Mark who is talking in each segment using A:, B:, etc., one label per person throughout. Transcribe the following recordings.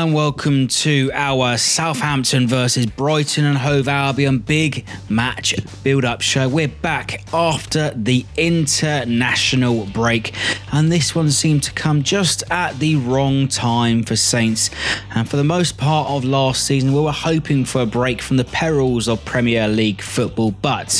A: and welcome to our Southampton versus Brighton and Hove Albion big match build-up show. We're back after the international break, and this one seemed to come just at the wrong time for Saints. And for the most part of last season, we were hoping for a break from the perils of Premier League football, but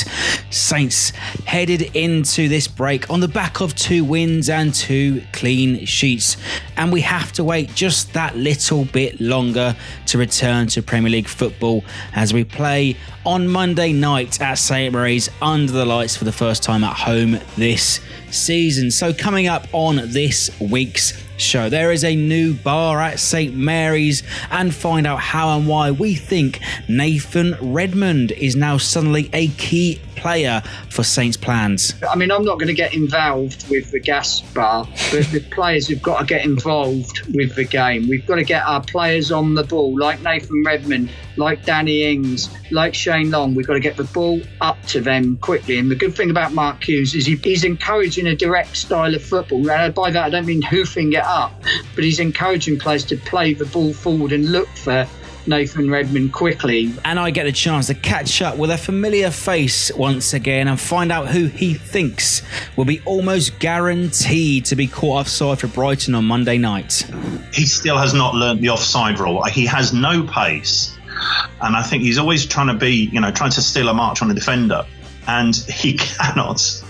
A: Saints headed into this break on the back of 2 wins and 2 clean sheets, and we have to wait just that little bit longer to return to Premier League football as we play on Monday night at St Mary's under the lights for the first time at home this season. So coming up on this week's show, there is a new bar at St Mary's, and find out how and why we think Nathan Redmond is now suddenly a key player for Saints' plans.
B: I mean, I'm not going to get involved with the gas bar, but the players have got to get involved with the game. We've got to get our players on the ball, like Nathan Redmond, like Danny Ings, like Shane Long. We've got to get the ball up to them quickly. And the good thing about Mark Hughes is he's encouraging a direct style of football. And by that, I don't mean hoofing it up, but he's encouraging players to play the ball forward and look for Nathan Redmond quickly.
A: And I get the chance to catch up with a familiar face once again and find out who he thinks will be almost guaranteed to be caught offside for Brighton on Monday night.
C: He still has not learnt the offside rule. He has no pace, and I think he's always trying to steal a march on a defender, and he cannot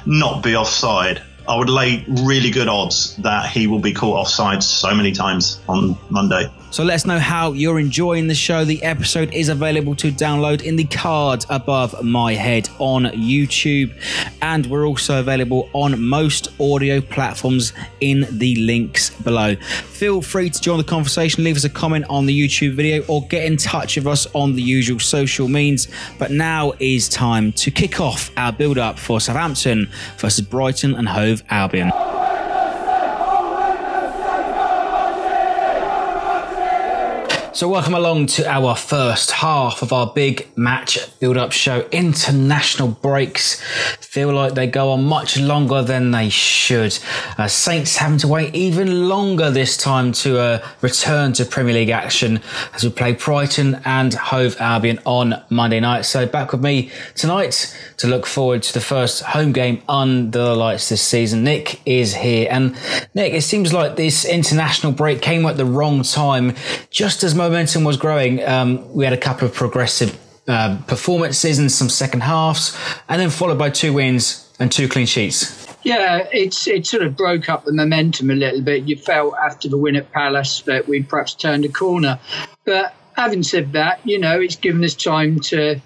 C: not be offside. I would lay really good odds that he will be caught offside so many times on Monday.
A: So let us know how you're enjoying the show. The episode is available to download in the card above my head on YouTube, and we're also available on most audio platforms in the links below. Feel free to join the conversation, leave us a comment on the YouTube video, or get in touch with us on the usual social means. But now is time to kick off our build-up for Southampton versus Brighton and Hove Albion. So welcome along to our first half of our big match build-up show. International breaks feel like they go on much longer than they should. Saints having to wait even longer this time to return to Premier League action as we play Brighton and Hove Albion on Monday night. So back with me tonight to look forward to the first home game under the lights this season. Nick is here. And Nick, it seems like this international break came at the wrong time, just as momentum was growing. We had a couple of progressive performances and some second halves, and then followed by 2 wins and 2 clean sheets.
B: Yeah, it sort of broke up the momentum a little bit. You felt after the win at Palace that we perhaps turned a corner. But having said that, it's given us time to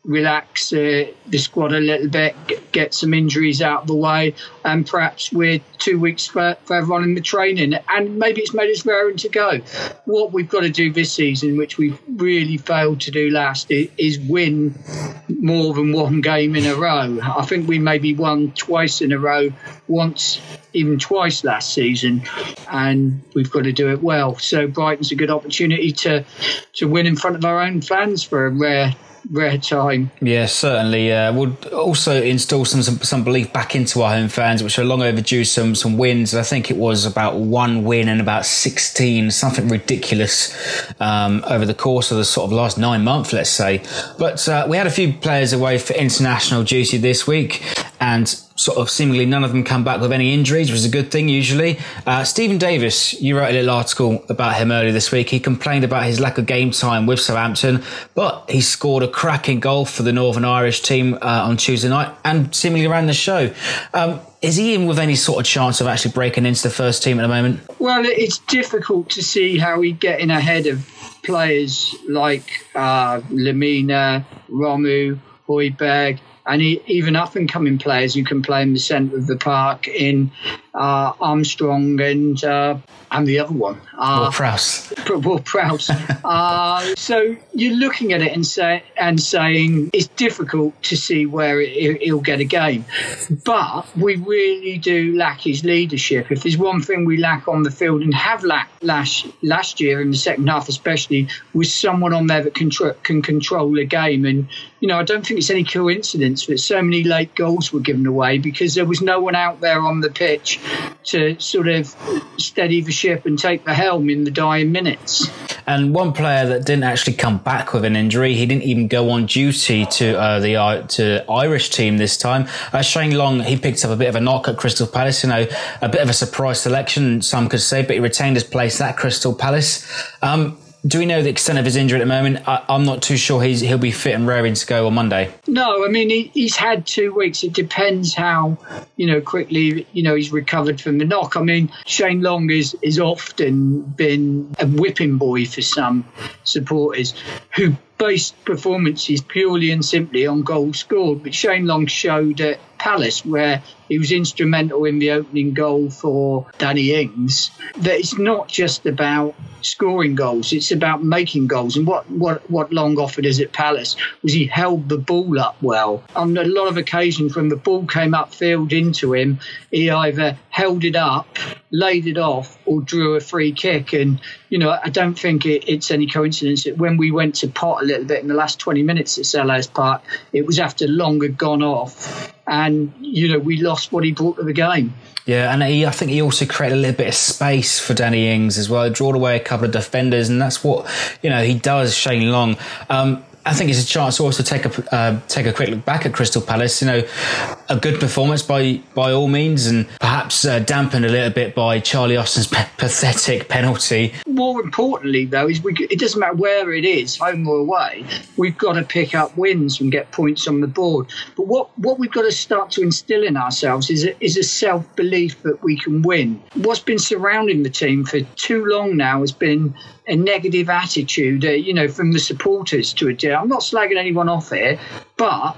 B: relax the squad a little bit, get some injuries out of the way, and perhaps we're 2 weeks further on in the training, and maybe it's made us raring to go. What we've got to do this season, which we've really failed to do last, is win more than 1 game in a row. I think we maybe won twice in a row, once even twice last season, and we've got to do it well. So Brighton's a good opportunity to win in front of our own fans for a rare time.
A: Yeah, certainly. We'll also install some belief back into our home fans, which are long overdue. Some wins. I think it was about 1 win and about 16, something ridiculous over the course of the sort of last 9 months, let's say. But we had a few players away for international duty this week, and sort of seemingly none of them come back with any injuries, which is a good thing usually. Stephen Davis, you wrote a little article about him earlier this week. He complained about his lack of game time with Southampton, but he scored a cracking goal for the Northern Irish team on Tuesday night and seemingly ran the show. Is he in with any sort of chance of actually breaking into the first team at the moment?
B: Well, it's difficult to see how he'd get in ahead of players like Lemina, Romu, Højbjerg, and even up-and-coming players who can play in the centre of the park in Armstrong and the other one.
A: Ward-Prowse.
B: Ward-Prowse. So you're looking at it and saying it's difficult to see where he'll get a game. But we really do lack his leadership. If there's one thing we lack on the field and have lacked last year in the second half especially, was someone on there that can control the game. And, I don't think it's any coincidence that so many late goals were given away because there was no one out there on the pitch to sort of steady the ship and take the helm in the dying minutes.
A: And one player that didn't actually come back with an injury, he didn't even go on duty to the Irish team this time. Shane Long, he picked up a bit of a knock at Crystal Palace, a bit of a surprise selection, some could say, but he retained his place at Crystal Palace. Do we know the extent of his injury at the moment? I'm not too sure he'll be fit and raring to go on Monday.
B: No, I mean, he's had 2 weeks. It depends how, quickly, he's recovered from the knock. I mean, Shane Long is often been a whipping boy for some supporters who base performances purely and simply on goals scored. But Shane Long showed at Palace, where he was instrumental in the opening goal for Danny Ings, that it's not just about scoring goals, it's about making goals. And what Long offered us at Palace was he held the ball up well. On a lot of occasions when the ball came upfield into him, he either held it up, laid it off, or drew a free kick. And I don't think it's any coincidence that when we went to pot a little bit in the last 20 minutes at Selhurst Park, it was after Long had gone off, and we lost what he brought to the game.
A: Yeah, and I think he also created a little bit of space for Danny Ings as well. He drawed away a couple of defenders, and that's what he does, Shane Long. I think it's a chance also to take a quick look back at Crystal Palace. A good performance by all means, and perhaps dampened a little bit by Charlie Austin's pathetic penalty.
B: More importantly, though, is it doesn't matter where it is, home or away, we've got to pick up wins and get points on the board. But what we've got to start to instill in ourselves is a self-belief that we can win. What's been surrounding the team for too long now has been a negative attitude, from the supporters to a degree. I'm not slagging anyone off here, but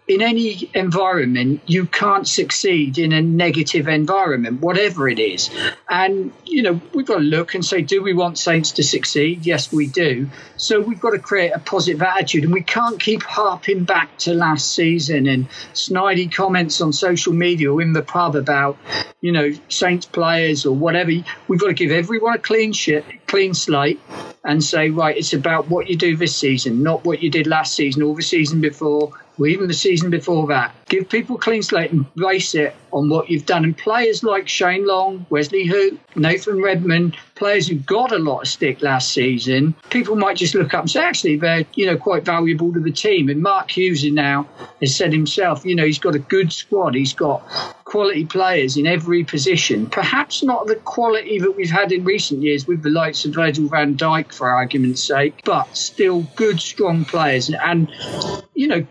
B: in any environment, you can't succeed in a negative environment, whatever it is. And, we've got to look and say, do we want Saints to succeed? Yes, we do. So we've got to create a positive attitude, and we can't keep harping back to last season and snidey comments on social media or in the pub about, Saints players or whatever. We've got to give everyone a clean slate and say, right, it's about what you do this season, not what you did last season or the season before, or even the season before that. Give people a clean slate and base it on what you've done. And players like Shane Long, Wesley Hoot, Nathan Redmond, players who got a lot of stick last season, people might just look up and say, actually, they're quite valuable to the team. And Mark Hughes now has said himself, he's got a good squad. He's got quality players in every position. Perhaps not the quality that we've had in recent years with the likes of Virgil van Dijk, for argument's sake, but still good, strong players. And,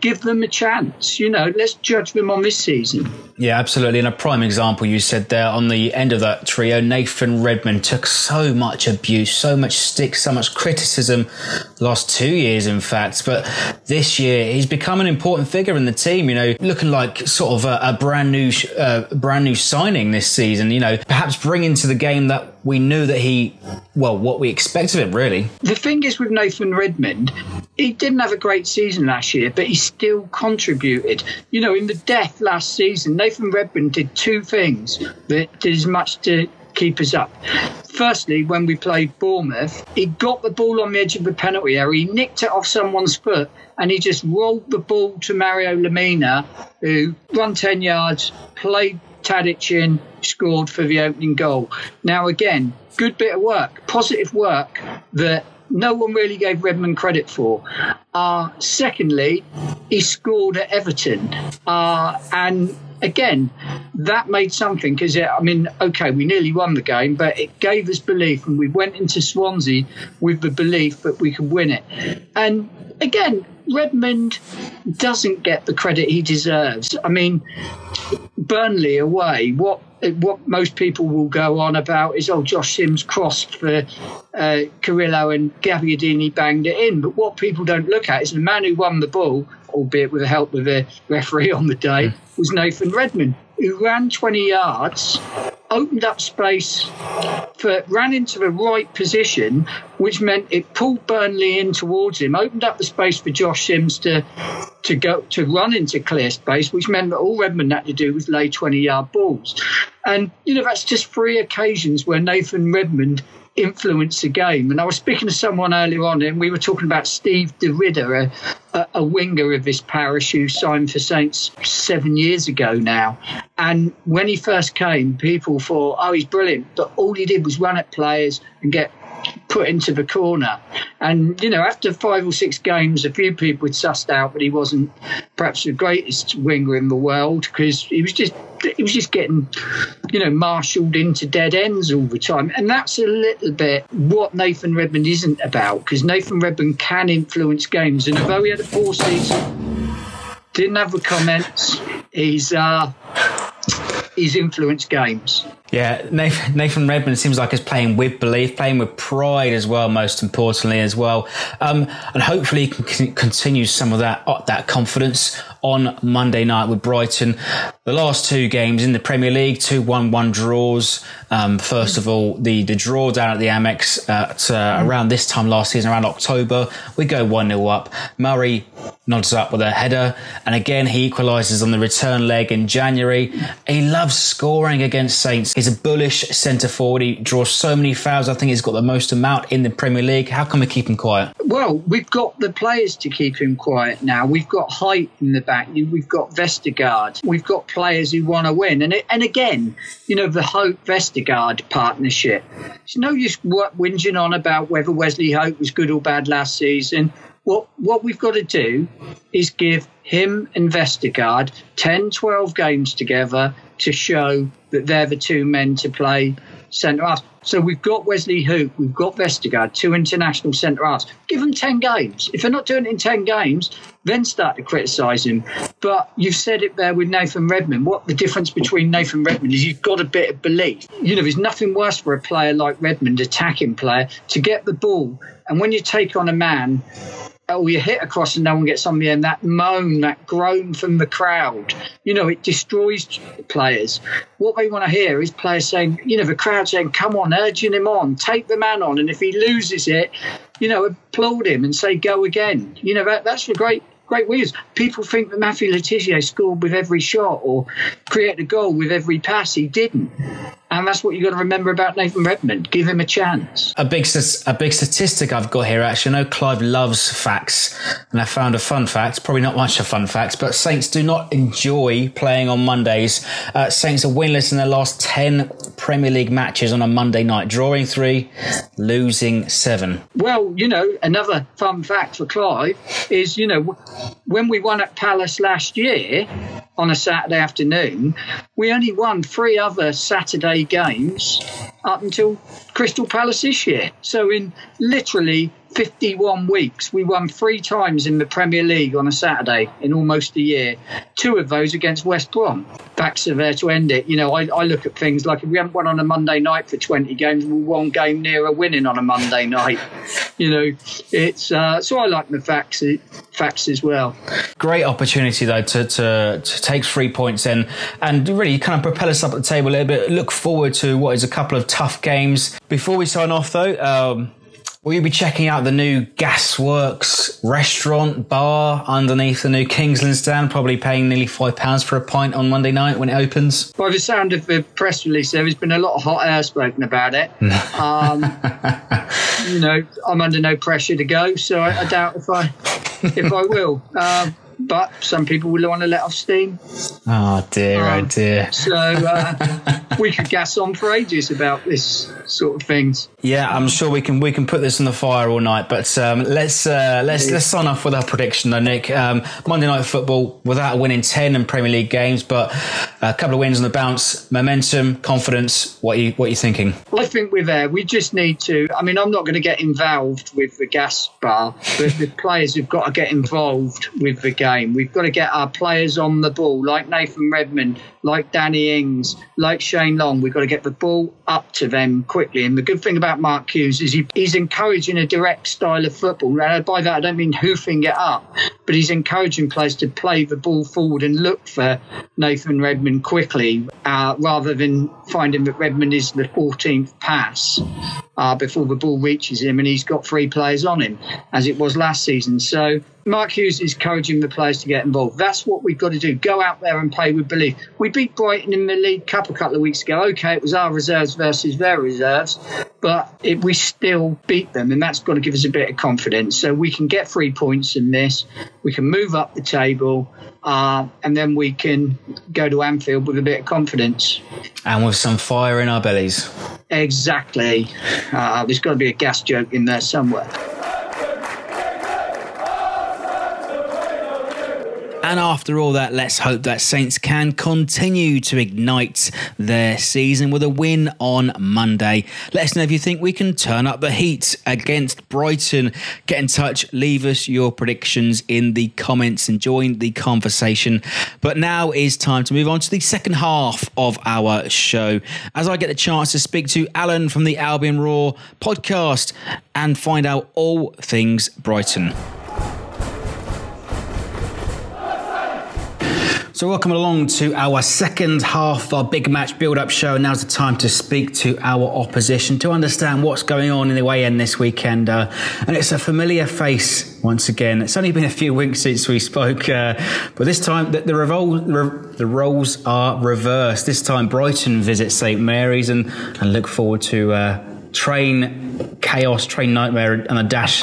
B: give them a chance. Let's judge them on this season.
A: Yeah, absolutely. And a prime example, you said there on the end of that trio, Nathan Redmond took so much abuse, so much stick, so much criticism the last 2 years, in fact. But this year, he's become an important figure in the team, looking like sort of a brand new signing this season, perhaps bringing to the game that we knew that what we expected of him, really.
B: The thing is with Nathan Redmond, he didn't have a great season last year, but he still contributed. In the death last season, Nathan Redmond did 2 things that did as much to keep us up. Firstly, when we played Bournemouth, he got the ball on the edge of the penalty area, he nicked it off someone's foot, and he just rolled the ball to Mario Lemina, who run 10 yards, played Tadic in, scored for the opening goal. Now, again, good bit of work, positive work that no one really gave Redmond credit for. Secondly, he scored at Everton. And again, that made something because, we nearly won the game, but it gave us belief, and we went into Swansea with the belief that we could win it. And again, Redmond doesn't get the credit he deserves. Burnley away, what most people will go on about is, Josh Sims crossed for Carrillo and Gabbiadini banged it in. But what people don't look at is the man who won the ball, albeit with the help of the referee on the day, was Nathan Redmond, who ran 20 yards, opened up space, ran into the right position, which meant it pulled Burnley in towards him, opened up the space for Josh Sims to run into clear space, which meant that all Redmond had to do was lay 20-yard balls. And, that's just 3 occasions where Nathan Redmond influenced the game. And I was speaking to someone earlier on, and we were talking about Steve de Ridder, a winger of this parish who signed for Saints 7 years ago now. And when he first came, people thought, oh, he's brilliant. But all he did was run at players and get put into the corner. And, you know, after 5 or 6 games, a few people had sussed out that he wasn't perhaps the greatest winger in the world, because he was just getting, you know, marshalled into dead ends all the time. And that's a little bit what Nathan Redmond isn't about, because Nathan Redmond can influence games. And although he had a poor season, didn't have the comments, he's influenced games.
A: Yeah, Nathan Redmond seems like he's playing with belief, playing with pride as well, most importantly as well. And hopefully he can continue some of that confidence on Monday night with Brighton. The last 2 games in the Premier League, 2 1-1 draws. First of all, the draw down at the Amex at around this time last season, around October, we go 1-0 up. Murray nods up with a header, and again he equalises on the return leg in January. He loves scoring against Saints. He's a bullish centre forward. He draws so many fouls. I think he's got the most amount in the Premier League. How can we keep him quiet?
B: Well, we've got the players to keep him quiet now. We've got height in the back. We've got Vestergaard. We've got players who want to win. And again, you know, the Hope-Vestergaard partnership. It's no use whinging on about whether Wesley Hope was good or bad last season. What we've got to do is give him and Vestergaard 10, 12 games together to show that they're the 2 men to play centre-half. So we've got Wesley Hoop, we've got Vestergaard, 2 international centre-halves. Give them 10 games. If they're not doing it in 10 games, then start to criticise him. But you've said it there with Nathan Redmond. What the difference between Nathan Redmond is he's got a bit of belief. You know, there's nothing worse for a player like Redmond, attacking player, to get the ball. And when you take on a man, or you hit across and no one gets on the end, that moan, that groan from the crowd, you know, it destroys players. What they want to hear is players saying, you know, the crowd saying, come on, urging him on, take the man on. And if he loses it, you know, applaud him and say, go again. You know, that's the great wingers. People think that Matthew Letizia scored with every shot or created a goal with every pass. He didn't. And that's what you've got to remember about Nathan Redmond. Give him a chance.
A: A big statistic I've got here, actually. I know Clive loves facts, and I found a fun fact. Probably not much of fun facts, but Saints do not enjoy playing on Mondays. Saints are winless in their last 10 Premier League matches on a Monday night, drawing 3, losing 7.
B: Well, you know, another fun fact for Clive is, you know, when we won at Palace last year on a Saturday afternoon, we only won 3 other Saturday games up until Crystal Palace this year. So in literally 51 weeks, we won 3 times in the Premier League on a Saturday in almost a year. 2 of those against West Brom. Facts are there to end it. You know, I look at things like if we haven't won on a Monday night for 20 games, we're 1 game nearer winning on a Monday night. You know, it's so I like the facts as well.
A: Great opportunity though to take 3 points in and really kind of propel us up at the table a little bit. Look forward to what is a couple of tough games. Before we sign off though, will you be checking out the new Gasworks restaurant bar underneath the new Kingsland Stand, probably paying nearly £5 for a pint on Monday night when it opens?
B: By the sound of the press release, there's been a lot of hot air spoken about it. You know, I'm under no pressure to go, so I doubt if I will. But some people will want to let off steam.
A: Oh dear.
B: So we could gas on for ages about this sort of things.
A: Yeah, I'm sure we can put this on the fire all night. But let's sign off with our prediction though, Nick. Monday Night Football without winning 10 in Premier League games, but a couple of wins on the bounce, momentum, confidence. What are you thinking?
B: I think we're there. We just need to. I mean, I'm not going to get involved with the gas bar, but the players have got to get involved with the game. We've got to get our players on the ball, like Nathan Redmond, like Danny Ings, like Shane Long. We've got to get the ball up to them quickly. And the good thing about Mark Hughes is he's encouraging a direct style of football. And by that, I don't mean hoofing it up, but he's encouraging players to play the ball forward and look for Nathan Redmond quickly, rather than finding that Redmond is the 14th pass before the ball reaches him and he's got 3 players on him, as it was last season. So Mark Hughes is encouraging the players to get involved. That's what we've got to do. Go out there and play with belief. We beat Brighton in the League Cup a couple of weeks ago. OK, it was our reserves versus their reserves. but we still beat them, and that's got to give us a bit of confidence. So we can get 3 points in this, we can move up the table, and then we can go to Anfield with a bit of confidence.
A: And with some fire in our bellies.
B: Exactly. There's got to be a gas joke in there somewhere.
A: And after all that, let's hope that Saints can continue to ignite their season with a win on Monday. Let us know if you think we can turn up the heat against Brighton. Get in touch, leave us your predictions in the comments and join the conversation. But now is time to move on to the second half of our show, as I get the chance to speak to Alan from the Albion Roar podcast and find out all things Brighton. So welcome along to our second half of our big match build-up show. Now's the time to speak to our opposition to understand what's going on in the away end this weekend. And it's a familiar face once again. It's only been a few weeks since we spoke, but this time the roles are reversed. This time Brighton visit St Mary's and look forward to train chaos, train nightmare and a dash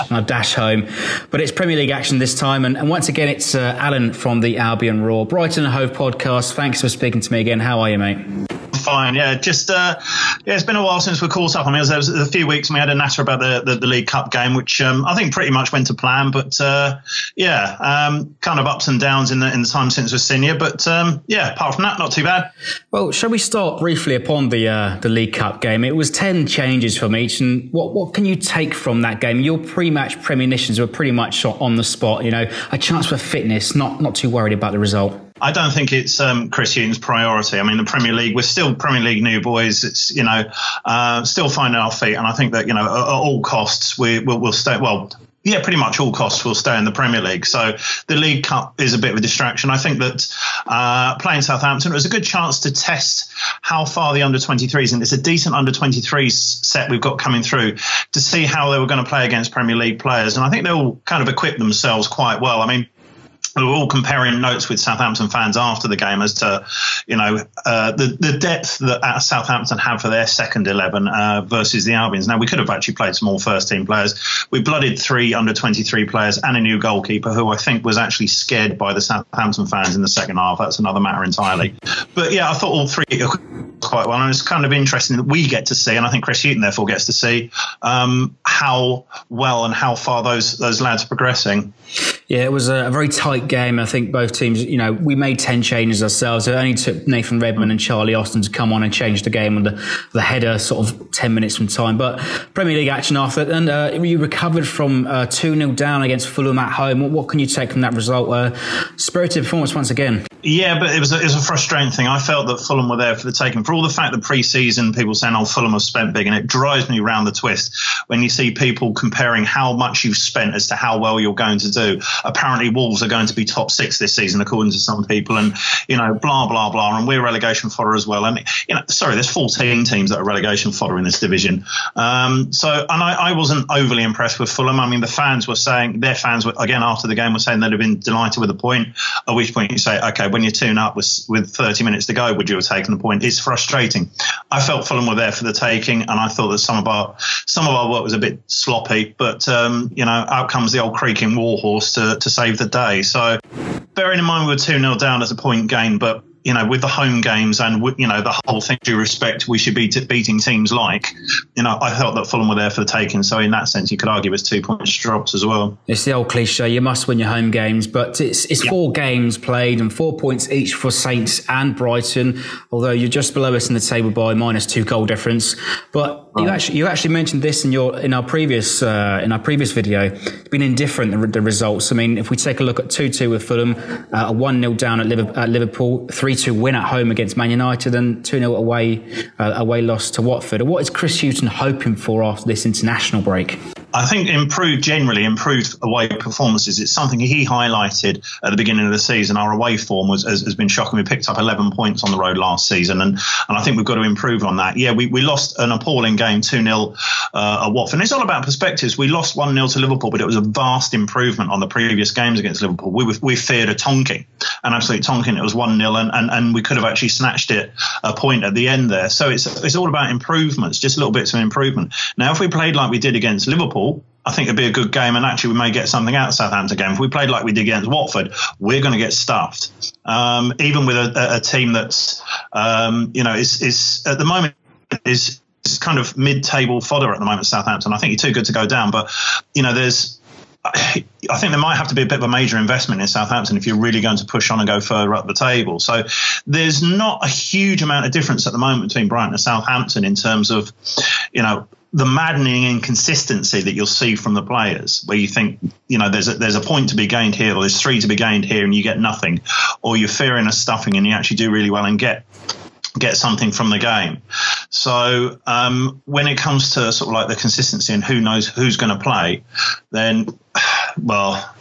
A: home. But it's Premier League action this time, and once again it's Alan from the Albion Roar Brighton Hove podcast. Thanks for speaking to me again. How are you, mate?
C: Fine, yeah. It's been a while since we caught up. I mean, there was a few weeks and we had a natter about the League Cup game, which I think pretty much went to plan. But kind of ups and downs in the time since we've seen you. But apart from that, not too bad.
A: Well, shall we start briefly upon the League Cup game? It was 10 changes from each, and what can you take from that game? Your pre-match premonitions were pretty much on the spot. You know, a chance for fitness. Not too worried about the result.
C: I don't think it's Chris Hughton's priority. I mean, the Premier League, we're still Premier League new boys. It's, still finding our feet. And I think that, at all costs, we'll stay. Well, yeah, pretty much all costs will stay in the Premier League. So the League Cup is a bit of a distraction. I think that playing Southampton, it was a good chance to test how far the under-23s, and it's a decent under-23s set we've got coming through, to see how they were going to play against Premier League players. And I think they'll kind of equip themselves quite well. I mean, we were all comparing notes with Southampton fans after the game as to, the depth that Southampton have for their second 11 versus the Albions. Now, we could have actually played some all first-team players. We blooded 3 under-23 players and a new goalkeeper who I think was actually scared by the Southampton fans in the second half. That's another matter entirely. But, yeah, I thought all 3 quite well. And it's kind of interesting that we get to see, and I think Chris Hughton therefore gets to see, how well and how far those lads are progressing.
A: Yeah, it was a very tight game. I think both teams, we made 10 changes ourselves. It only took Nathan Redmond and Charlie Austin to come on and change the game with the header sort of 10 minutes from time. But Premier League action after that, and you recovered from 2-0 down against Fulham at home. What can you take from that result? Spirited performance once again.
C: Yeah, but it was a frustrating thing. I felt that Fulham were there for the taking. For all the fact that pre-season people saying, Fulham have spent big, and it drives me round the twist when you see people comparing how much you've spent as to how well you're going to do. Apparently Wolves are going to be top 6 this season, according to some people, and, blah, blah, blah, and we're relegation fodder as well. And, there's 14 teams that are relegation fodder in this division. I wasn't overly impressed with Fulham. I mean, the fans were saying, their fans, again, after the game, were saying they'd have been delighted with the point, at which point you say, OK, when you tune up with 30 minutes to go, would you have taken the point? It's frustrating. I felt Fulham were there for the taking, and I thought that some of our work was a bit sloppy, but out comes the old creaking warhorse to save the day. So bearing in mind we were 2-0 down as a point gain, but with the home games and the whole thing, due respect, we should be beating teams like, I felt that Fulham were there for the taking. So in that sense, you could argue it's 2 points drops as well. It's
A: the old cliche, you must win your home games, but it's 4 games played and 4 points each for Saints and Brighton, although you're just below us in the table by -2 goal difference. But you actually mentioned this in our previous video. It's been indifferent, the results. I mean, if we take a look at 2-2 with Fulham, a 1-0 down at Liverpool, 3-2 win at home against Man United, and 2-0 away loss to Watford. What is Chris Hughton hoping for after this international break?
C: I think generally improved away performances. It's something he highlighted at the beginning of the season. Our away form has been shocking. We picked up 11 points on the road last season, and I think we've got to improve on that. Yeah, we lost an appalling game 2-0 at Watford. And it's all about perspectives. We lost 1-0 to Liverpool, but it was a vast improvement on the previous games against Liverpool. We feared a tonking, an absolute tonking. It was 1-0, and we could have actually snatched it a point at the end there. So it's all about improvements, just little bits of improvement. Now, if we played like we did against Liverpool, I think it'd be a good game, and actually we may get something out of Southampton game. If we played like we did against Watford, we're going to get stuffed. Even with a team that's, is at the moment is kind of mid-table fodder at the moment, Southampton. I think you're too good to go down, but I think there might have to be a bit of a major investment in Southampton if you're really going to push on and go further up the table. So there's not a huge amount of difference at the moment between Brighton and Southampton in terms of, the maddening inconsistency that you'll see from the players, where you think, there's a point to be gained here, or there's 3 to be gained here, and you get nothing, or you're fearing a stuffing and you actually do really well and get something from the game. So when it comes to sort of like the consistency and who knows who's going to play, then, well,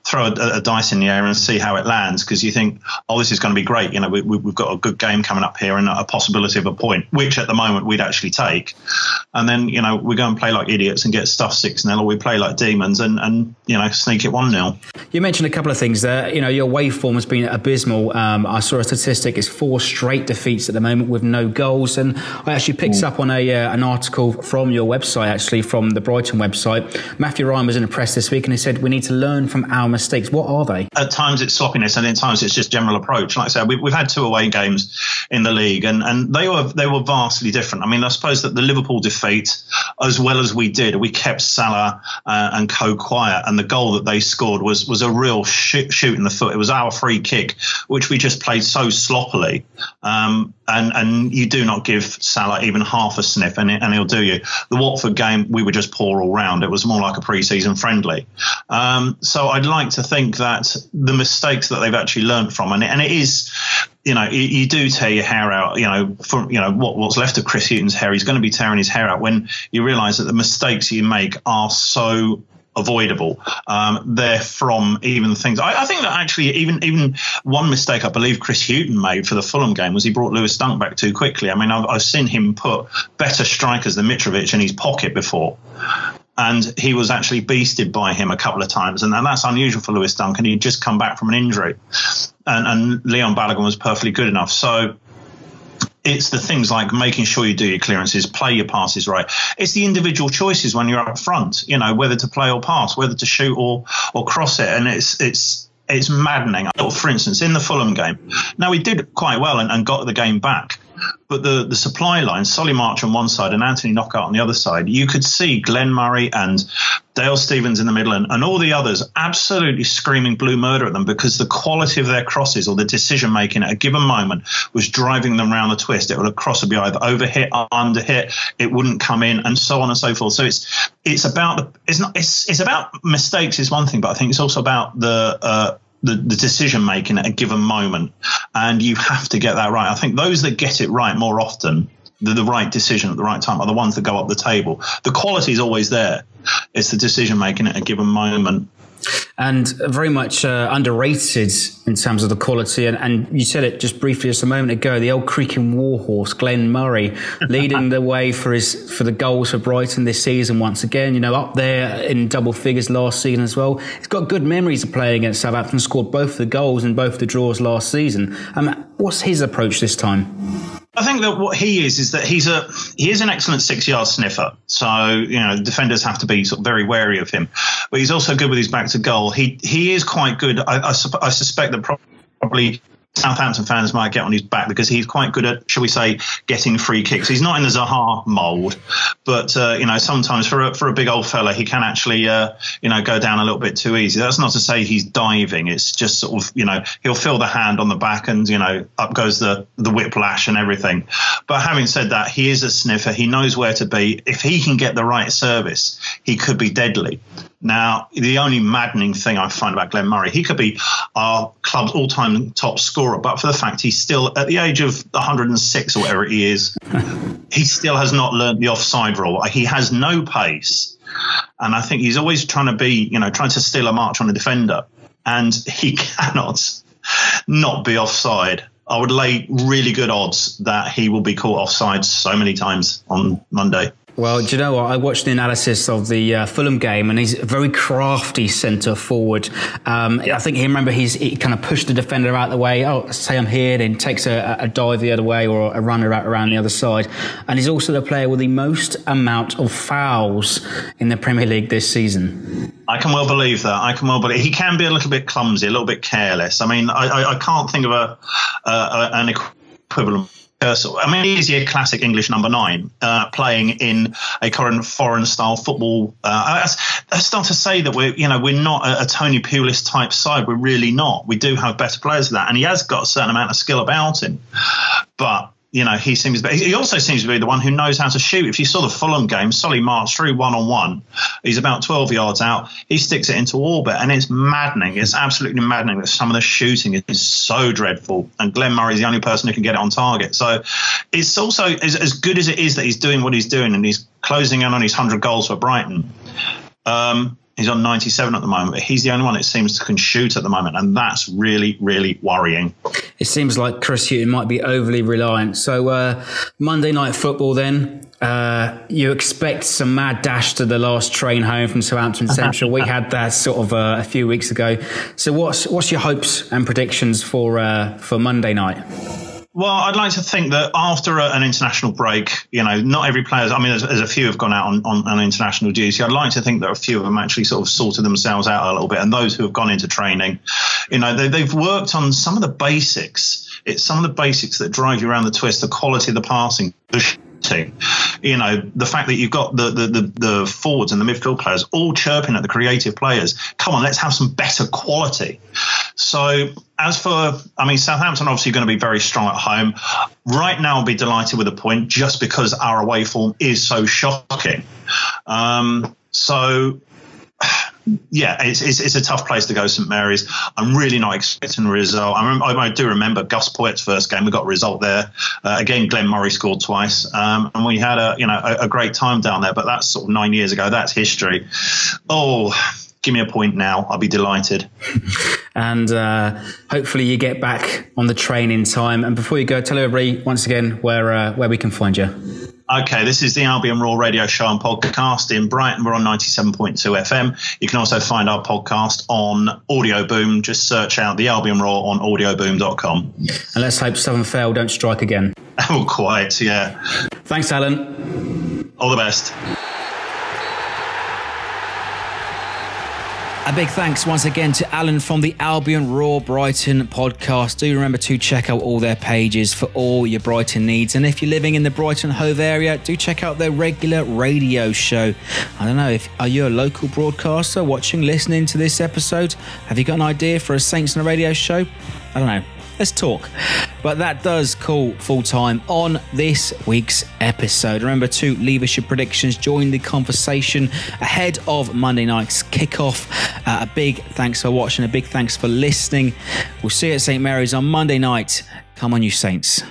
C: throw a dice in the air and see how it lands, because you think, oh, this is going to be great. We've got a good game coming up here and a possibility of a point, which at the moment we'd actually take. And then, we go and play like idiots and get stuffed 6-0, or we play like demons and sneak it 1-0.
A: You mentioned a couple of things there. Your waveform has been abysmal. I saw a statistic. It's 4 straight defeats at the moment with no goals. And I actually picked up on an article from your website, actually, from the Brighton website. Matthew Ryan was in the press this week and he said, we need to learn from our mistakes. What are they? At
C: times it's sloppiness, and at times it's just general approach. Like I said, we've had 2 away games in the league, and they were vastly different. I mean, I suppose that the Liverpool defeat, as well as we did, we kept Salah and co quiet, and the goal that they scored was a real shoot in the foot. It was our free kick, which we just played so sloppily. And you do not give Salah even half a sniff, and he'll do you. The Watford game, we were just poor all round. It was more like a pre-season friendly. So I'd like to think that the mistakes that they've actually learned from, and it is, you do tear your hair out, from what's left of Chris Hughton's hair, he's going to be tearing his hair out when you realise that the mistakes you make are so avoidable. They're from even things. I think that actually even one mistake I believe Chris Hughton made for the Fulham game was he brought Lewis Dunk back too quickly. I mean, I've seen him put better strikers than Mitrovic in his pocket before. And he was actually beasted by him a couple of times. And that's unusual for Lewis Dunk. And he'd just come back from an injury. And Leon Balogun was perfectly good enough. So it's the things like making sure you do your clearances, play your passes right. It's the individual choices when you're up front, whether to play or pass, whether to shoot or cross it. And it's maddening. For instance, in the Fulham game, now we did quite well and got the game back. But the supply line, Solly March on one side and Anthony Knockout on the other side, you could see Glenn Murray and Dale Stevens in the middle and all the others absolutely screaming blue murder at them because the quality of their crosses or the decision making at a given moment was driving them around the twist. It would cross would be either overhit or underhit. It wouldn't come in, and so on and so forth. So it's about mistakes is one thing, but I think it's also about the decision making at a given moment, and you have to get that right. I think those that get it right more often, the right decision at the right time, are the ones that go up the table. The quality is always there. It's the decision making at a given moment.
A: And very much underrated in terms of the quality. And you said it just briefly just a moment ago, the old creaking warhorse, Glenn Murray, leading the way for the goals for Brighton this season once again, up there in double figures last season as well. He's got good memories of playing against Southampton, scored both the goals and both the draws last season. What's his approach this time?
C: I think that what he is that he is an excellent 6-yard sniffer. So, defenders have to be sort of very wary of him. But he's also good with his back to goal. He is quite good. I suspect that probably Southampton fans might get on his back because he's quite good at, shall we say, getting free kicks. He's not in the Zaha mould, but sometimes for a big old fella, he can actually go down a little bit too easy. That's not to say he's diving. It's just sort of he'll feel the hand on the back and up goes the whiplash and everything. But having said that, he is a sniffer. He knows where to be. If he can get the right service, he could be deadly. Now, the only maddening thing I find about Glenn Murray, he could be our club's all-time top scorer, but for the fact he's still, at the age of 106 or whatever he is, he still has not learnt the offside rule. He has no pace. And I think he's always trying to steal a march on the defender. And he cannot not be offside. I would lay really good odds that he will be caught offside so many times on Monday.
A: Well, do you know what? I watched the analysis of the Fulham game, and he's a very crafty centre forward. I think he kind of pushed the defender out of the way. Oh, say I'm here, then takes a dive the other way or a runner out around the other side. And he's also the player with the most amount of fouls in the Premier League this season.
C: I can well believe that. He can be a little bit clumsy, a little bit careless. I mean, I can't think of an equivalent. I mean, he's your classic English number 9, playing in a current foreign-style football. That's not to say that we're not a Tony Pulis type side. We're really not. We do have better players than that, and he has got a certain amount of skill about him. But he also seems to be the one who knows how to shoot. If you saw the Fulham game, Solly marched through one-on-one. He's about 12 yards out. He sticks it into orbit, and it's maddening. It's absolutely maddening that some of the shooting is so dreadful, and Glenn Murray's the only person who can get it on target. So it's also as good as it is that he's doing what he's doing, and he's closing in on his 100 goals for Brighton. He's on 97 at the moment, but he's the only one that seems to can shoot at the moment, and that's really, really worrying.
A: It seems like Chris Hughton might be overly reliant. So Monday Night Football then, you expect some mad dash to the last train home from Southampton Central. We had that sort of a few weeks ago. So what's your hopes and predictions for Monday night?
C: Well, I'd like to think that after an international break, not every player, I mean, as a few have gone out on international duty, I'd like to think that a few of them actually sort of sorted themselves out a little bit. And those who have gone into training, they've worked on some of the basics. It's some of the basics that drive you around the twist, the quality of the passing, the shooting. The fact that you've got the forwards and the midfield players all chirping at the creative players. Come on, let's have some better quality. So Southampton obviously going to be very strong at home. Right now, I'll be delighted with a point just because our away form is so shocking. Yeah, it's a tough place to go, St Mary's. I'm really not expecting a result. I do remember Gus Poyet's first game. We got a result there. Again, Glenn Murray scored twice, and we had a great time down there. But that's sort of 9 years ago. That's history. Oh, give me a point now. I'll be delighted.
A: And hopefully you get back on the train in time. And before you go, tell everybody once again where we can find you.
C: Okay, this is the Albion Roar radio show and podcast in Brighton. We're on 97.2 FM. You can also find our podcast on Audio Boom. Just search out the Albion Roar on audioboom.com.
A: And let's hope Southern Fail don't strike again.
C: Oh, quite, yeah.
A: Thanks, Alan.
C: All the best.
A: A big thanks once again to Alan from the Albion Roar Brighton podcast. Do remember to check out all their pages for all your Brighton needs. And if you're living in the Brighton Hove area, do check out their regular radio show. I don't know, are you a local broadcaster watching, listening to this episode? Have you got an idea for a Saints on a radio show? I don't know. Let's talk. But that does call full time on this week's episode. Remember to leave us your predictions, join the conversation ahead of Monday night's kickoff. A big thanks for watching, a big thanks for listening. We'll see you at St Mary's on Monday night. Come on, you Saints.